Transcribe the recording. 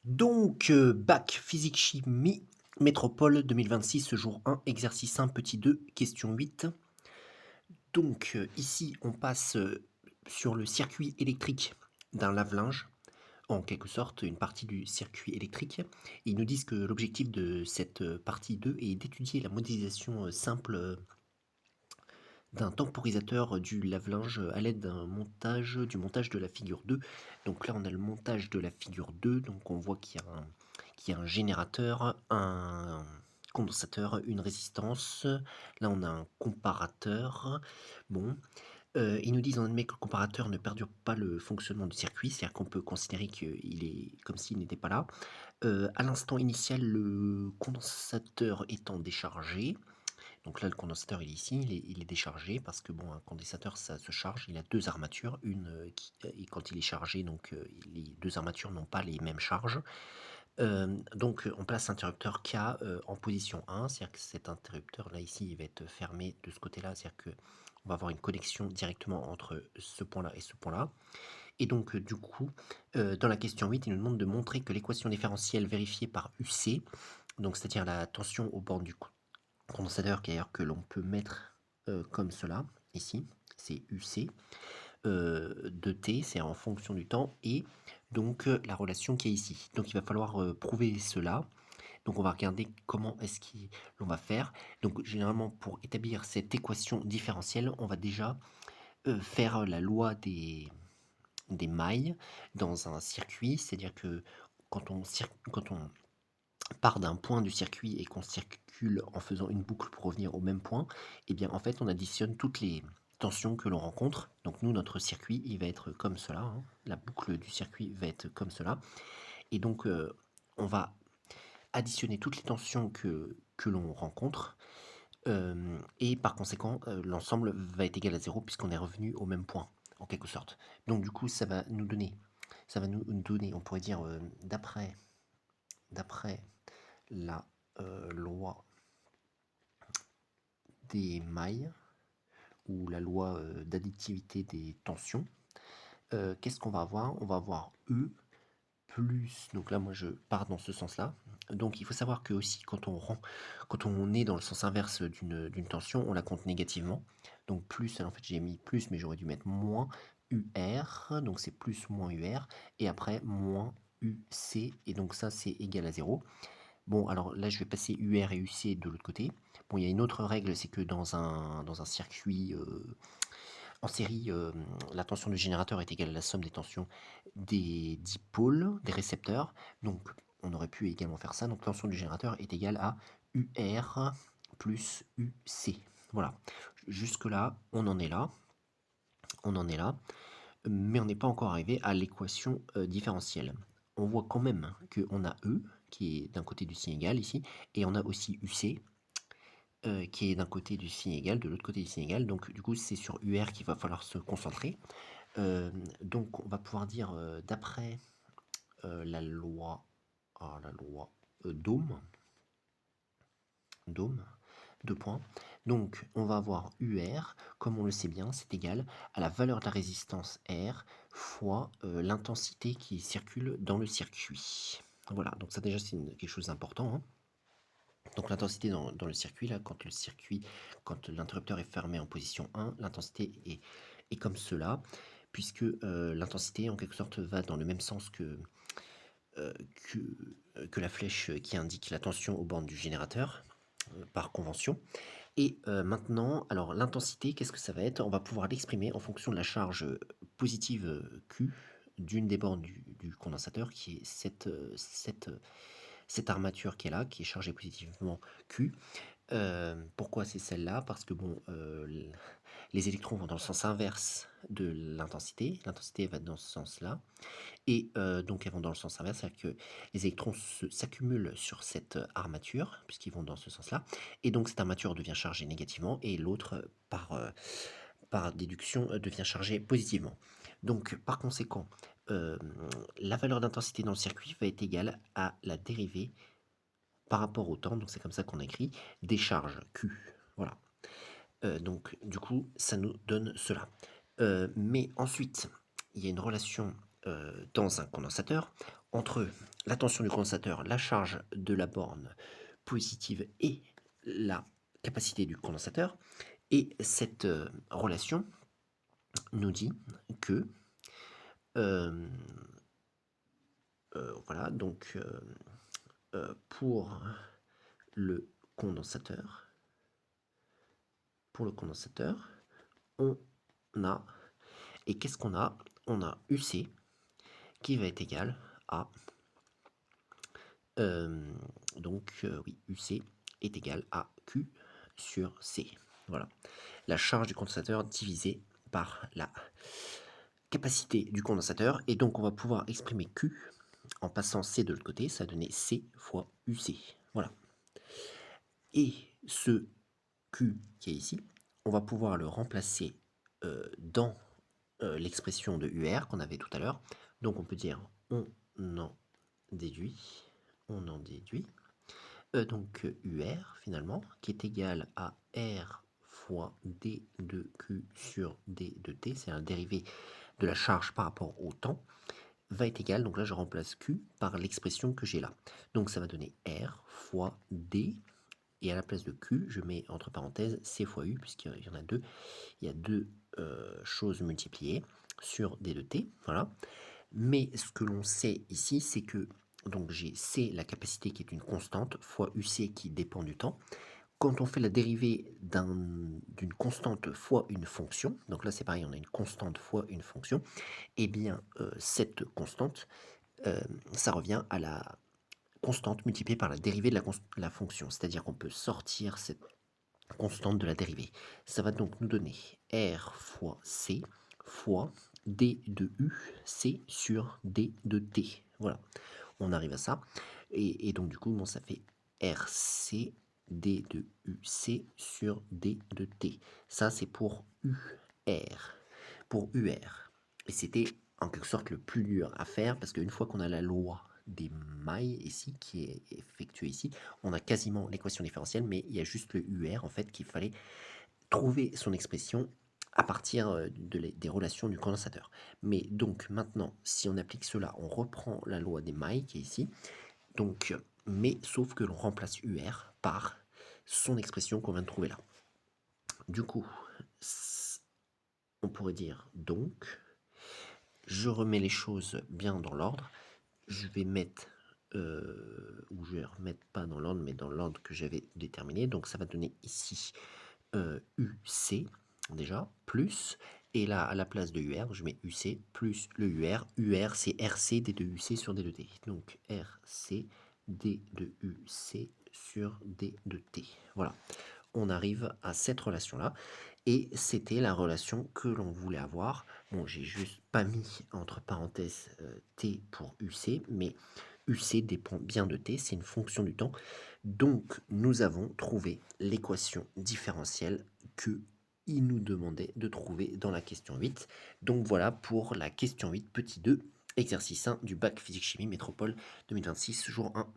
Bac physique chimie, métropole 2026, jour 1, exercice 1, petit 2, question 8. Ici, on passe sur le circuit électrique d'un lave-linge, en quelque sorte, une partie du circuit électrique. Ils nous disent que l'objectif de cette partie 2 est d'étudier la modélisation simple d'un temporisateur du lave-linge à l'aide du montage de la figure 2. Donc là, on a le montage de la figure 2, donc on voit qu'il y a un générateur, un condensateur, une résistance. Là, on a un comparateur. Bon, ils nous disent, on admet que le comparateur ne perdure pas le fonctionnement du circuit, c'est-à-dire qu'on peut considérer qu'il est comme s'il n'était pas là. À l'instant initial, le condensateur étant déchargé, donc là, le condensateur, il est ici, il est déchargé parce que bon, un condensateur, ça se charge. Il a deux armatures, une et quand il est chargé, donc les deux armatures n'ont pas les mêmes charges. Donc on place l'interrupteur K en position 1, c'est-à-dire que cet interrupteur là ici, il va être fermé de ce côté-là, c'est-à-dire que on va avoir une connexion directement entre ce point-là et ce point-là. Et donc du coup, dans la question 8, il nous demande de montrer que l'équation différentielle vérifiée par UC, donc c'est-à-dire la tension aux bornes du condensateur que l'on peut mettre comme cela, ici, c'est UC, de T, c'est en fonction du temps, et donc la relation qui est ici. Donc il va falloir prouver cela. Donc on va regarder comment est-ce l'on va faire. Donc généralement pour établir cette équation différentielle, on va déjà faire la loi des mailles dans un circuit, c'est-à-dire que quand on part d'un point du circuit et qu'on circule en faisant une boucle pour revenir au même point, et bien en fait on additionne toutes les tensions que l'on rencontre. Donc nous, notre circuit, il va être comme cela, hein. La boucle du circuit va être comme cela. Et donc on va additionner toutes les tensions que l'on rencontre. Et par conséquent, l'ensemble va être égal à 0 puisqu'on est revenu au même point, en quelque sorte. Donc du coup, ça va nous donner, on pourrait dire, d'après la loi des mailles ou la loi d'additivité des tensions, qu'est-ce qu'on va avoir? On va avoir E plus, donc là moi je pars dans ce sens-là. Donc il faut savoir que aussi quand on est dans le sens inverse d'une tension, on la compte négativement. Donc plus, en fait j'ai mis plus, mais j'aurais dû mettre moins UR, donc c'est plus moins UR, et après moins UC, et donc ça c'est égal à 0. Bon, alors là, je vais passer UR et UC de l'autre côté. Bon, il y a une autre règle, c'est que dans un circuit en série, la tension du générateur est égale à la somme des tensions des dipôles, des récepteurs. Donc, on aurait pu également faire ça. Donc, la tension du générateur est égale à UR plus UC. Voilà. Jusque-là, on en est là. On en est là. Mais on n'est pas encore arrivé à l'équation différentielle. On voit quand même qu'on a E, qui est d'un côté du signe égal ici, et on a aussi UC, qui est d'un côté du signe égal, de l'autre côté du signe égal. Donc du coup, c'est sur UR qu'il va falloir se concentrer. Donc on va pouvoir dire, d'après la loi, la loi d'Ohm, d'Ohm, 2 points. Donc on va avoir UR, comme on le sait bien, c'est égal à la valeur de la résistance R fois l'intensité qui circule dans le circuit. Voilà, donc ça déjà c'est quelque chose d'important, hein. Donc l'intensité dans le circuit, là, quand l'interrupteur est fermé en position 1, l'intensité est comme cela, puisque l'intensité en quelque sorte va dans le même sens euh, que, que la flèche qui indique la tension aux bornes du générateur, par convention. Et maintenant, alors l'intensité, qu'est-ce que ça va être? On va pouvoir l'exprimer en fonction de la charge positive Q d'une des bornes du condensateur, qui est cette armature qui est là, qui est chargée positivement Q. Pourquoi c'est celle-là? Parce que bon, les électrons vont dans le sens inverse de l'intensité va dans ce sens-là, et donc elles vont dans le sens inverse, c'est-à-dire que les électrons s'accumulent sur cette armature, puisqu'ils vont dans ce sens-là, et donc cette armature devient chargée négativement, et l'autre, par déduction, devient chargée positivement. Donc par conséquent, la valeur d'intensité dans le circuit va être égale à la dérivée par rapport au temps, donc c'est comme ça qu'on écrit des charges Q. Voilà. Donc du coup, ça nous donne cela. Mais ensuite, il y a une relation dans un condensateur entre la tension du condensateur, la charge de la borne positive et la capacité du condensateur. Et cette relation nous dit que euh, voilà, donc pour le condensateur, on a, et qu'est-ce qu'on a? On a UC qui va être égal à, oui, UC est égal à Q sur C. Voilà, la charge du condensateur divisée par la capacité du condensateur, et donc on va pouvoir exprimer Q en passant C de l'autre côté, ça va donner C fois UC. Voilà. Et ce Q qui est ici, on va pouvoir le remplacer dans l'expression de UR qu'on avait tout à l'heure. Donc on peut dire on en déduit, donc UR finalement, qui est égal à R fois D de Q sur D de T, c'est un dérivé de la charge par rapport au temps, va être égal, donc là je remplace Q par l'expression que j'ai là. Donc ça va donner R fois D, et à la place de Q, je mets entre parenthèses C fois U, puisqu'il y en a deux. Il y a deux choses multipliées sur D de T, voilà. Mais ce que l'on sait ici, c'est que donc j'ai C, la capacité qui est une constante, fois UC qui dépend du temps. Quand on fait la dérivée d'une constante fois une fonction, donc là c'est pareil, on a une constante fois une fonction, et bien cette constante, ça revient à la constante multipliée par la dérivée de la fonction, c'est-à-dire qu'on peut sortir cette constante de la dérivée. Ça va donc nous donner R fois C fois D de U C sur D de T. Voilà, on arrive à ça. Et donc du coup, bon, ça fait RC D de UC sur D de T. Ça, c'est pour UR. Pour UR. Et c'était en quelque sorte le plus dur à faire, parce qu'une fois qu'on a la loi des mailles ici, qui est effectuée ici, on a quasiment l'équation différentielle, mais il y a juste le UR en fait qu'il fallait trouver son expression à partir des relations du condensateur. Mais donc maintenant, si on applique cela, on reprend la loi des mailles qui est ici, donc, mais sauf que l'on remplace UR par son expression qu'on vient de trouver là. Du coup, on pourrait dire donc, je remets les choses bien dans l'ordre, je vais mettre, ou je vais remettre pas dans l'ordre, mais dans l'ordre que j'avais déterminé, donc ça va donner ici UC, déjà, plus, et là, à la place de UR, je mets UC plus le UR. UR, c'est RC D de UC sur D de T. Donc, RC D de UC sur D de T. Voilà, on arrive à cette relation-là. Et c'était la relation que l'on voulait avoir. Bon, j'ai juste pas mis entre parenthèses T pour UC, mais UC dépend bien de T, c'est une fonction du temps. Donc, nous avons trouvé l'équation différentielle que il nous demandait de trouver dans la question 8. Donc voilà pour la question 8, petit 2, exercice 1 du bac physique-chimie métropole 2026, jour 1.